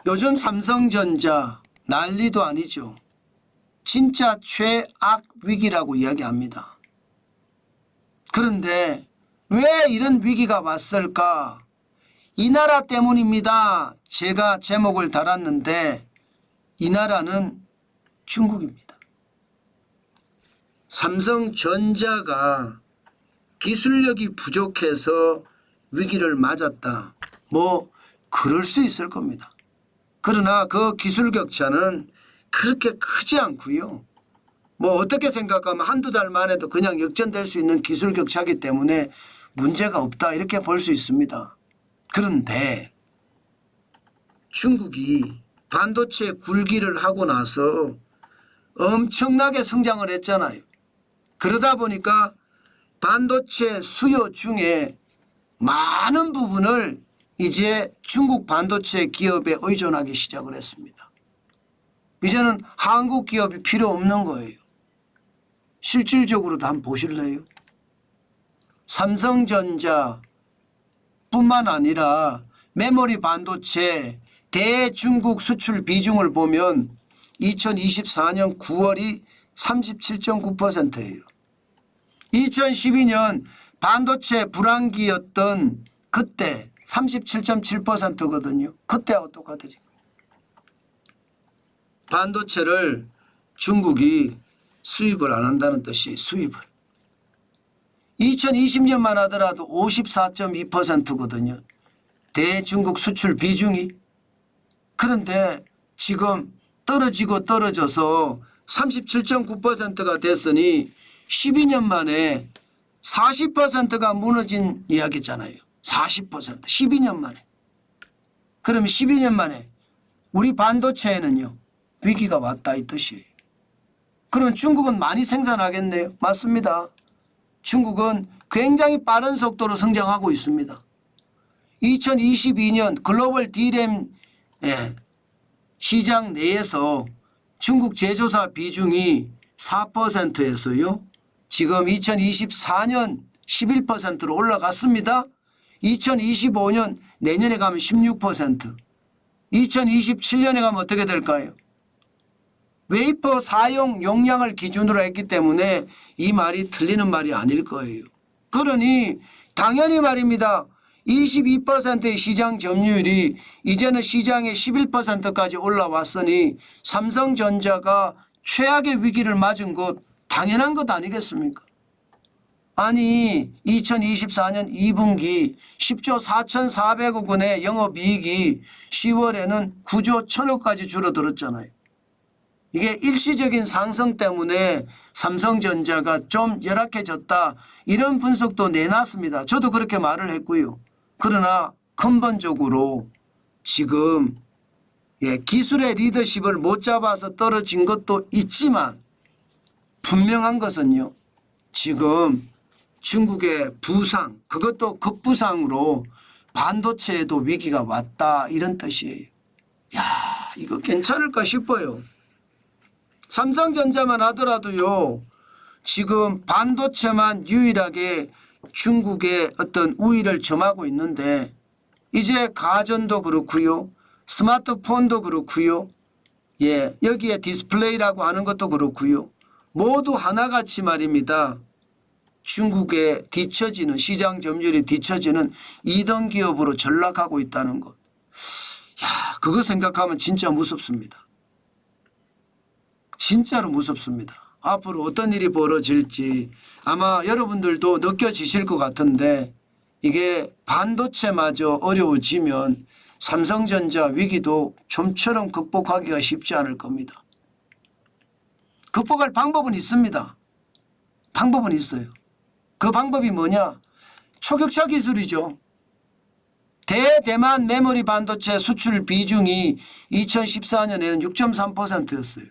요즘 삼성전자 난리도 아니죠. 진짜 최악 위기라고 이야기합니다. 그런데 왜 이런 위기가 왔을까? 이 나라 때문입니다. 제가 제목을 달았는데 이 나라는 중국입니다. 삼성전자가 기술력이 부족해서 위기를 맞았다. 뭐 그럴 수 있을 겁니다. 그러나 그 기술 격차는 그렇게 크지 않고요. 뭐 어떻게 생각하면 한두 달만 해도 그냥 역전될 수 있는 기술 격차이기 때문에 문제가 없다 이렇게 볼 수 있습니다. 그런데 중국이 반도체 굴기를 하고 나서 엄청나게 성장을 했잖아요. 그러다 보니까 반도체 수요 중에 많은 부분을 이제 중국 반도체 기업에 의존하기 시작을 했습니다. 이제는 한국 기업이 필요 없는 거예요. 실질적으로도 한번 보실래요? 삼성전자 뿐만 아니라 메모리 반도체 대중국 수출 비중을 보면 2024년 9월이 37.9%예요. 2012년 반도체 불황기였던 그때 37.7%거든요. 그때하고 똑같아진 거예요. 반도체를 중국이 수입을 안 한다는 뜻이 수입을. 2020년만 하더라도 54.2%거든요. 대중국 수출 비중이. 그런데 지금 떨어지고 떨어져서 37.9%가 됐으니 12년 만에 40%가 무너진 이야기잖아요. 40%. 12년 만에. 그러면 12년 만에 우리 반도체에는요. 위기가 왔다 이 뜻이에요. 그러면 중국은 많이 생산하겠네요. 맞습니다. 중국은 굉장히 빠른 속도로 성장하고 있습니다. 2022년 글로벌 D램 시장 내에서 중국 제조사 비중이 4%에서요. 지금 2024년 11%로 올라갔습니다. 2025년 내년에 가면 16%. 2027년에 가면 어떻게 될까요? 웨이퍼 사용 용량을 기준으로 했기 때문에 이 말이 틀리는 말이 아닐 거예요. 그러니 당연히 말입니다. 22%의 시장 점유율이 이제는 시장의 11%까지 올라왔으니 삼성전자가 최악의 위기를 맞은 것 당연한 것 아니겠습니까? 아니 2024년 2분기 10조 4,400억 원의 영업이익이 10월에는 9조 1,000억까지 줄어들었잖아요. 이게 일시적인 상승 때문에 삼성전자가 좀 열악해졌다 이런 분석도 내놨습니다. 저도 그렇게 말을 했고요. 그러나 근본적으로 지금 기술의 리더십을 못 잡아서 떨어진 것도 있지만 분명한 것은요. 지금 중국의 부상 그것도 급부상으로 반도체에도 위기가 왔다 이런 뜻이에요. 야 이거 괜찮을까 싶어요. 삼성전자만 하더라도요. 지금 반도체만 유일하게 중국의 어떤 우위를 점하고 있는데 이제 가전도 그렇고요. 스마트폰도 그렇고요. 여기에 디스플레이라고 하는 것도 그렇고요. 모두 하나같이 말입니다. 중국에 뒤처지는 시장 점유율이 뒤처지는 2등 기업으로 전락하고 있다는 것. 야, 그거 생각하면 진짜 무섭습니다. 진짜로 무섭습니다. 앞으로 어떤 일이 벌어질지 아마 여러분들도 느껴지실 것 같은데 이게 반도체마저 어려워지면 삼성전자 위기도 좀처럼 극복하기가 쉽지 않을 겁니다. 극복할 방법은 있습니다. 방법은 있어요. 그 방법이 뭐냐? 초격차 기술이죠. 대대만 메모리 반도체 수출 비중이 2014년에는 6.3%였어요.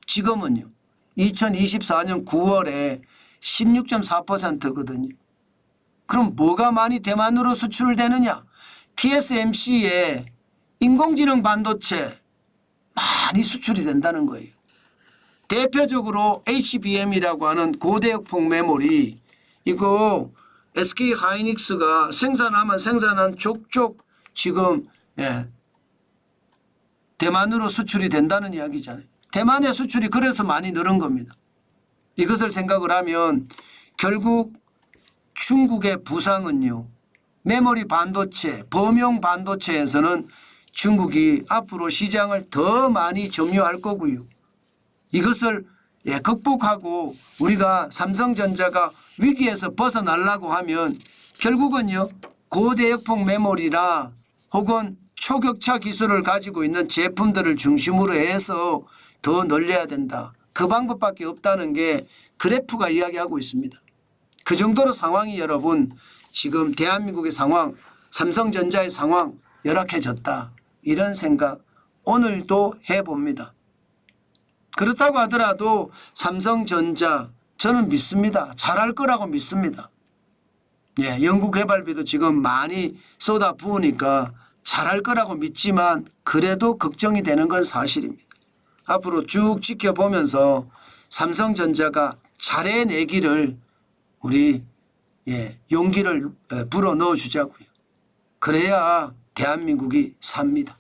지금은요. 2024년 9월에 16.4%거든요. 그럼 뭐가 많이 대만으로 수출되느냐? TSMC에 인공지능 반도체 많이 수출이 된다는 거예요. 대표적으로 HBM이라고 하는 고대역폭 메모리 이거 SK 하이닉스가 생산하면 생산한 족족 지금 대만으로 수출이 된다는 이야기잖아요. 대만의 수출이 그래서 많이 늘은 겁니다. 이것을 생각을 하면 결국 중국의 부상은요. 메모리 반도체, 범용 반도체에서는 중국이 앞으로 시장을 더 많이 점유할 거고요. 이것을 극복하고 우리가 삼성전자가 위기에서 벗어나려고 하면 결국은요. 고대역폭 메모리나 혹은 초격차 기술을 가지고 있는 제품들을 중심으로 해서 더 늘려야 된다. 그 방법밖에 없다는 게 그래프가 이야기하고 있습니다. 그 정도로 상황이 여러분 지금 대한민국의 상황, 삼성전자의 상황 열악해졌다. 이런 생각 오늘도 해봅니다. 그렇다고 하더라도 삼성전자 저는 믿습니다. 잘할 거라고 믿습니다. 예, 연구개발비도 지금 많이 쏟아 부으니까 잘할 거라고 믿지만 그래도 걱정이 되는 건 사실입니다. 앞으로 쭉 지켜보면서 삼성전자가 잘해내기를 우리 용기를 불어 넣어 주자고요. 그래야 대한민국이 삽니다.